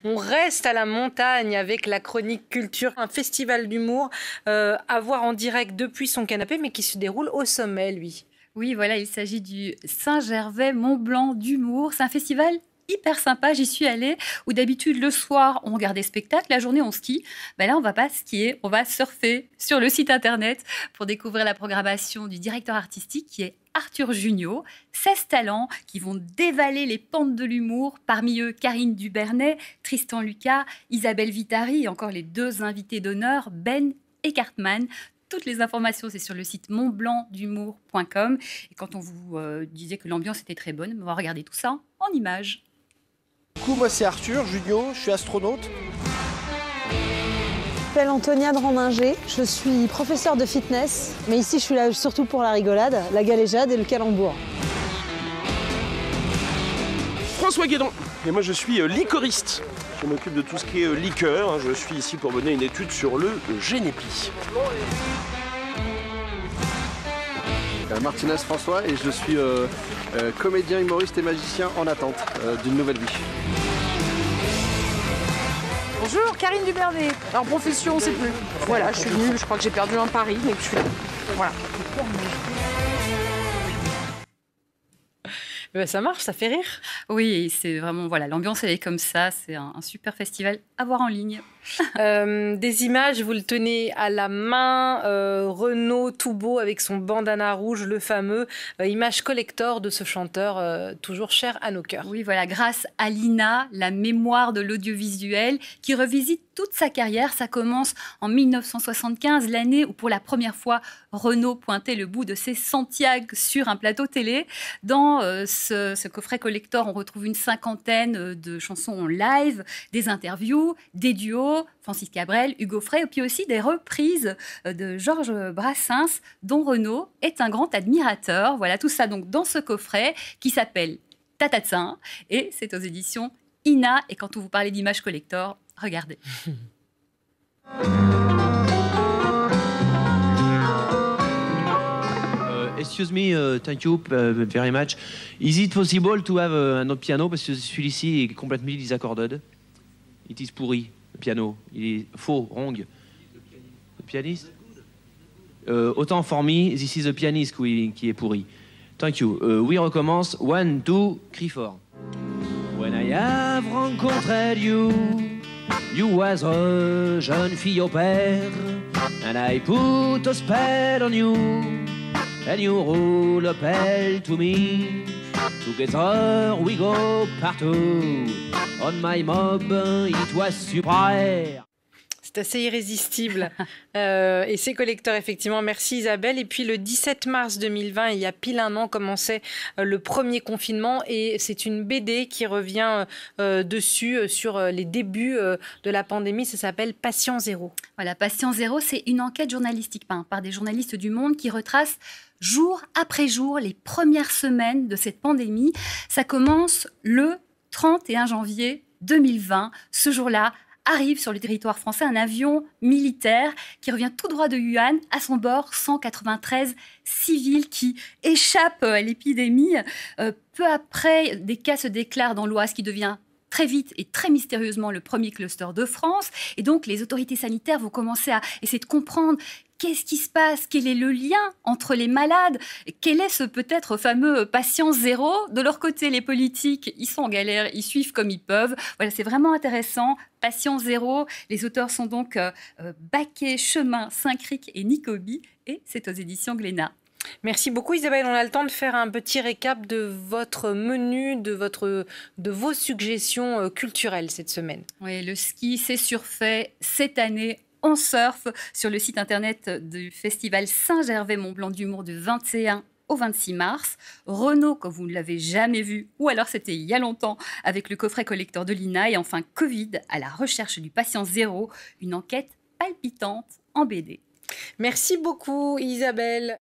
On reste à la montagne avec la chronique culture, un festival d'humour à voir en direct depuis son canapé, mais qui se déroule au sommet, lui. Oui, voilà, il s'agit du Saint-Gervais-Mont-Blanc d'humour. C'est un festival hyper sympa, j'y suis allée, où d'habitude le soir on regarde des spectacles, la journée on skie. Ben là on va pas skier, on va surfer sur le site internet pour découvrir la programmation du directeur artistique qui est Arthur Junio. 16 talents qui vont dévaler les pentes de l'humour, parmi eux Karine Dubernet, Tristan Lucas, Isabelle Vitari et encore les 2 invités d'honneur, Ben et Cartman. Toutes les informations, c'est sur le site montblancdhumour.com. Et quand on vous disait que l'ambiance était très bonne, on va regarder tout ça en images. Du coup, moi c'est Arthur Junio, je suis astronaute. Je m'appelle Antonia Drandinger, je suis professeure de fitness, mais ici je suis là surtout pour la rigolade, la galéjade et le calembour. François Guédon, et moi je suis liquoriste. Je m'occupe de tout ce qui est liqueur, je suis ici pour mener une étude sur le Génépi. Martinez François et je suis comédien, humoriste et magicien en attente d'une nouvelle vie. Bonjour, Karine Dubernet. En profession, on sait plus. Voilà, je suis nulle, je crois que j'ai perdu un pari, mais que je suis là. Voilà. Ben, ça marche, ça fait rire. Oui, c'est vraiment, voilà, l'ambiance elle est comme ça, c'est un super festival à voir en ligne. Des images, vous le tenez à la main, Renaud tout beau avec son bandana rouge, le fameux image collector de ce chanteur toujours cher à nos cœurs. Oui, voilà, grâce à l'INA, la mémoire de l'audiovisuel, qui revisite toute sa carrière. Ça commence en 1975, l'année où pour la première fois Renaud pointait le bout de ses Santiago sur un plateau télé. Dans ce coffret collector, on retrouve une 50aine de chansons en live, des interviews, des duos, Francis Cabrel, Hugo Frey, et puis aussi des reprises de Georges Brassens, dont Renaud est un grand admirateur. Voilà, tout ça donc dans ce coffret qui s'appelle Tatatsin, et c'est aux éditions INA. Et quand on vous parlait d'images collector, regardez. Excuse me, thank you very much. Is it possible to have an autre piano parce que celui-ci est complètement disaccorded. It is pourri, le piano. Il est faux, wrong. Le pianiste. Autant for me, this is the pianist qui est pourri. Thank you. Oui, recommence. 1, 2, crie fort. When I have rencontré you, you was a jeune fille au père, and I put a spell on you. And you roll a bell to me. Together we go partout. On my mob, it was super. C'est assez irrésistible. Et c'est collecteur, effectivement. Merci Isabelle. Et puis le 17 mars 2020, il y a pile un an, commençait le premier confinement. Et c'est une BD qui revient dessus, sur les débuts de la pandémie. Ça s'appelle Patient Zéro. Voilà, Patient Zéro, c'est une enquête journalistique par des journalistes du Monde qui retrace jour après jour les premières semaines de cette pandémie. Ça commence le 31 janvier 2020. Ce jour-là, arrive sur le territoire français un avion militaire qui revient tout droit de Wuhan. À son bord, 193 civils qui échappent à l'épidémie. Peu après, des cas se déclarent dans l'Oise qui devient très vite et très mystérieusement le premier cluster de France. Et donc, les autorités sanitaires vont commencer à essayer de comprendre qu'est-ce qui se passe, quel est le lien entre les malades, quel est ce peut-être fameux patient zéro. De leur côté, les politiques, ils sont en galère, ils suivent comme ils peuvent. Voilà, c'est vraiment intéressant. Patient zéro, les auteurs sont donc Baquet, Chemin, Saint-Cric et Nicobi, et c'est aux éditions Glénat. Merci beaucoup Isabelle. On a le temps de faire un petit récap de votre menu, de vos suggestions culturelles cette semaine. Oui, le ski, c'est surfait cette année. On surfe sur le site internet du festival Saint-Gervais-Mont-Blanc d'humour du 21 au 26 mars. Renaud, comme vous ne l'avez jamais vu, ou alors c'était il y a longtemps, avec le coffret collector de l'INA. Et enfin, Covid, à la recherche du patient zéro, une enquête palpitante en BD. Merci beaucoup Isabelle.